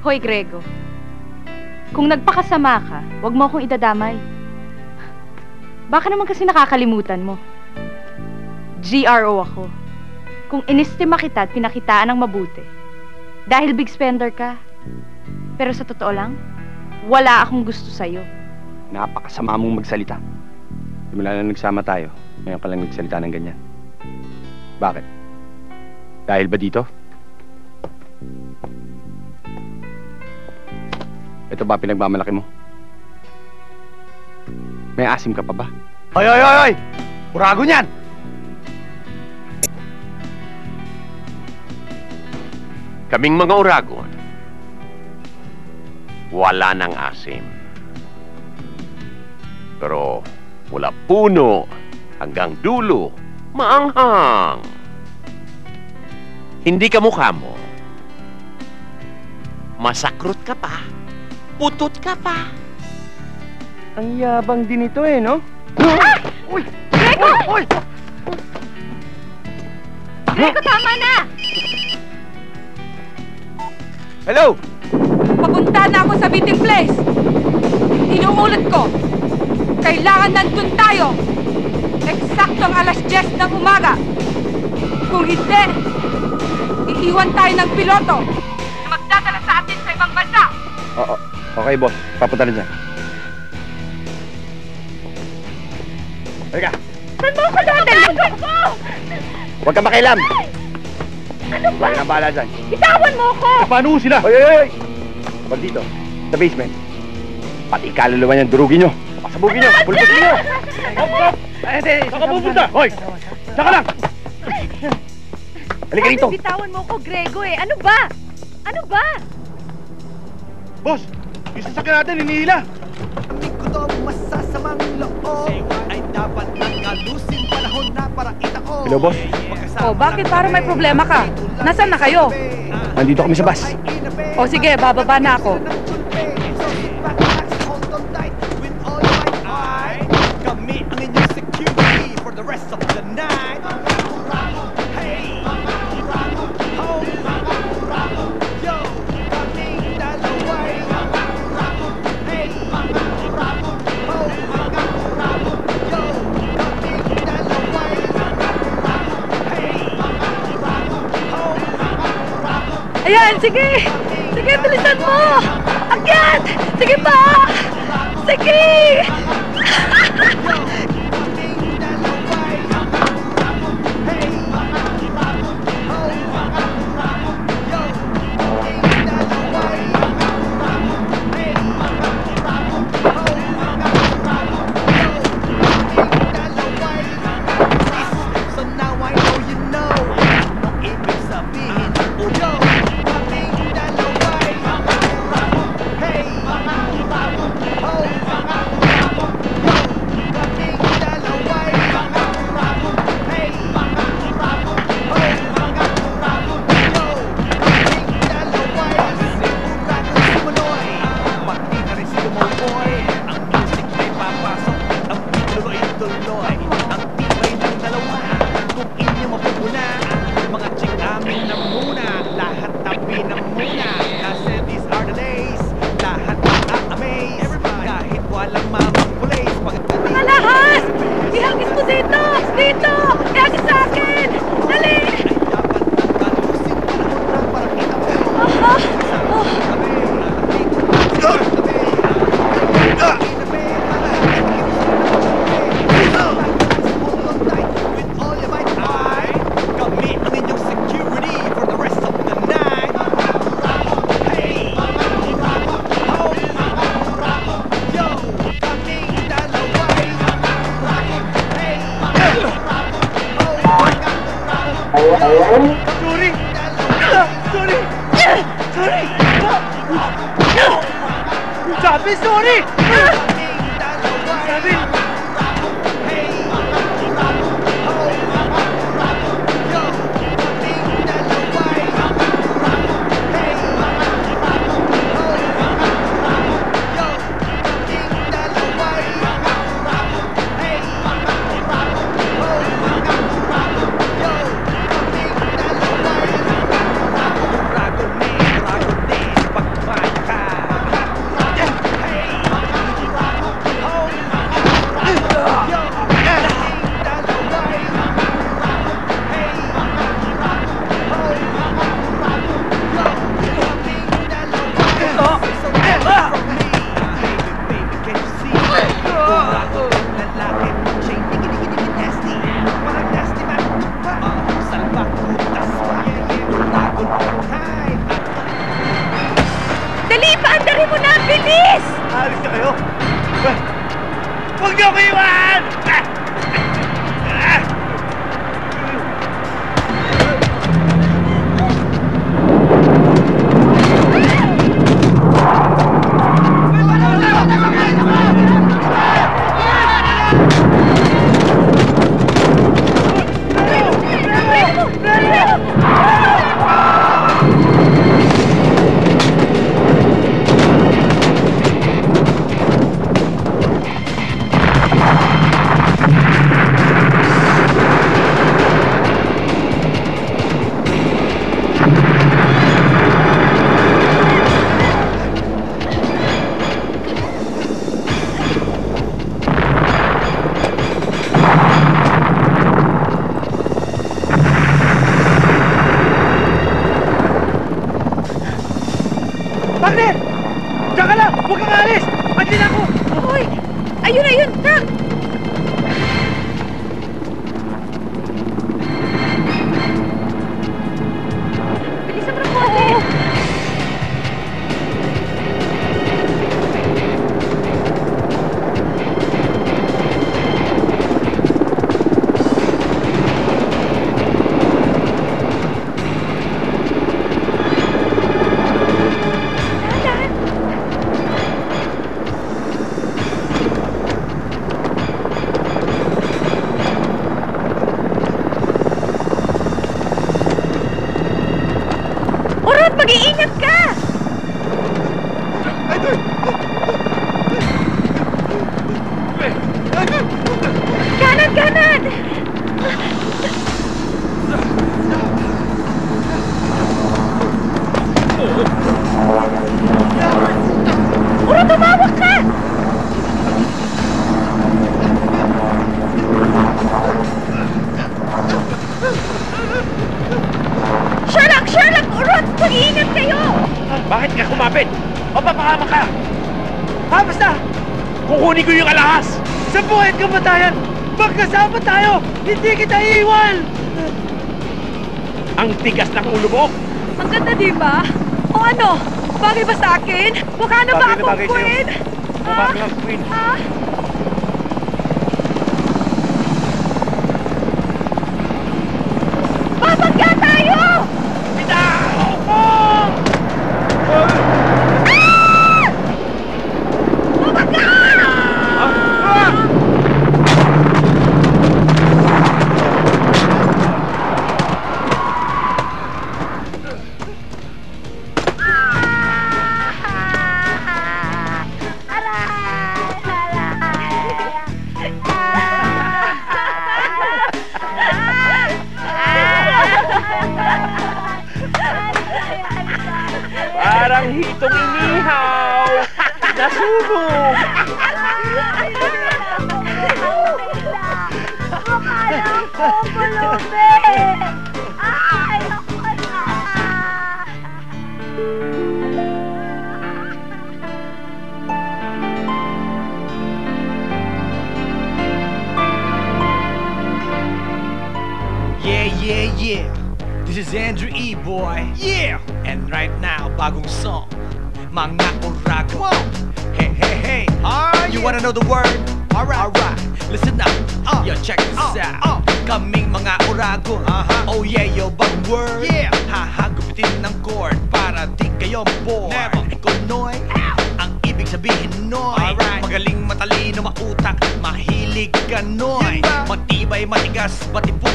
Hoy, Grego. Kung nagpakasama ka, huwag mo akong idadamay. Baka naman kasi nakakalimutan mo. GRO ako. Kung inistima kita at pinakitaan ng mabuti, dahil big spender ka. Pero sa totoo lang, wala akong gusto sa'yo. Napakasama mong magsalita. Simula na nagsama tayo, ngayon ka lang nagsalita ng ganyan. Bakit? Dahil ba dito? Ito ba pinagmamalaki mo? May asim ka pa ba? Hoy, hoy, hoy, hoy! Burago niyan! Kaming mga Uragon, wala ng asim. Pero mula puno hanggang dulo, maanghang. Hindi ka mukha mo. Masakrot ka pa. Putot ka pa. Ang yabang din ito eh, no? Ah! Uy! Grego! Uy! Grego, tama na! Hello! Papunta na ako sa meeting place. Inuulit ko. Kailangan nandun tayo. Eksaktong alas 10 ng umaga. Kung hindi, iiwan tayo ng piloto na magdadala sa atin sa ibang bansa. Oo. Okay, boss. Papunta na dyan. Halika! Saan mo ako dadalhin ko? Huwag ka makialam! Ano ba? Huwag kang bahala dyan. Bitawan mo ako! Paano sila? Hoy, hoy, hoy! Huwag dito. Sa basement. Pati kaluluwa niyan, durugin nyo. Pasabugin nyo. Pulpusin nyo. Hop, hop! Saan ka pupunta? Hoy! Saan ka lang? Halika rito. Bitawan mo ako, Grego eh. Ano ba? Ano ba? Boss! Yung sasakyan natin, hinihila. Ko masasamang loob ay dapat nagalusin panahon na para itao. Hello, boss. O, bakit parang may problema ka? Nasaan na kayo? Nandito kami sa bus. O, sige, bababa na ako. Kami ang inyong security for the rest of the night. Hey! Yo! Kaming dalaway. Hey! Ayan, sige! Sige, bilisan mo! Akyat! Sige pa! Sige! So now I know you know. Ang ibig sabihin ng ulo. Kaming dalaway. Hey! Ho! Kaming dalaway. Hey! Ho! Kaming dalaway. Sigurado sumuloy. Pati na rin si Lumoboy. Ang music may papasok. Ang tuloy-tuloy. Ang tibay ng dalawa. Kung inyo mapupuna, mga chik amin na muna. Lahat tabi na muna. Kasi these are the days. Lahat na-amaze. Kahit walang mamang place. Mga lahas! Ihagis mo dito! Dito! Ihagis sa akin! Dali! Ay dapat nagalusin panahon na para itao. Kami ang inyong security for the rest of the night. Hey! Ho! Yo! Kaming dalaway. Hey! Sorry! Sorry! Sorry! Sabi, sorry! Sabi! Dragon din, pagmahal Baby, can you see? Uragon ng lalaki, siya'y digi-digi-digi nasty. Walang nasty man, salbak, butas pa. Uragon all time. Dali, paandarin mo na! Bilis! Alis na kayo! Huwag niyo ko iwan! Partner! Diyan ka lang! Huwag kang alis! Andyan ako! Hoy! Ayun, ayun! Truck! Bilisan mo ng konti! Urot, mag-iingat ka! Kanan, kanan! Urot, tumawag ka! Sherlock! Sherlock! Urot! Mag-iingat kayo! Bakit ka kumapit? O papakama ka? Basta! Kukunin ko yung alahas! Sa buhay at kamatayan! Magkasama tayo! Hindi kita iiwan! Ang tigas ng ulo mo! Ang ganda, di ba? O ano? Bagay ba sa akin? Mukha na ba Bagay na akong bagay sa'yo. queen? Mukha kang queen. Babagga tayo! Bitaw ko! Parang hitong inihaw! Nasunog! Parang ko, pulubi! Ay, ako na! Yeah. This is Andrew E, boy. Yeah! And right now, bagong song. Mga Uragon. Hey. You wanna know the word? Alright. Listen up. Yo, check this out. Kaming mga Uragon. Oh yeah, yo, bagong word. Yeah! Hahagupitin ng chord para di kayo bored. Never. Konoy. Ang ibig sabihin noy. Alright. Magaling, matalino, mautak. Mahilig ka noy. Matibay, matigas, batipuro.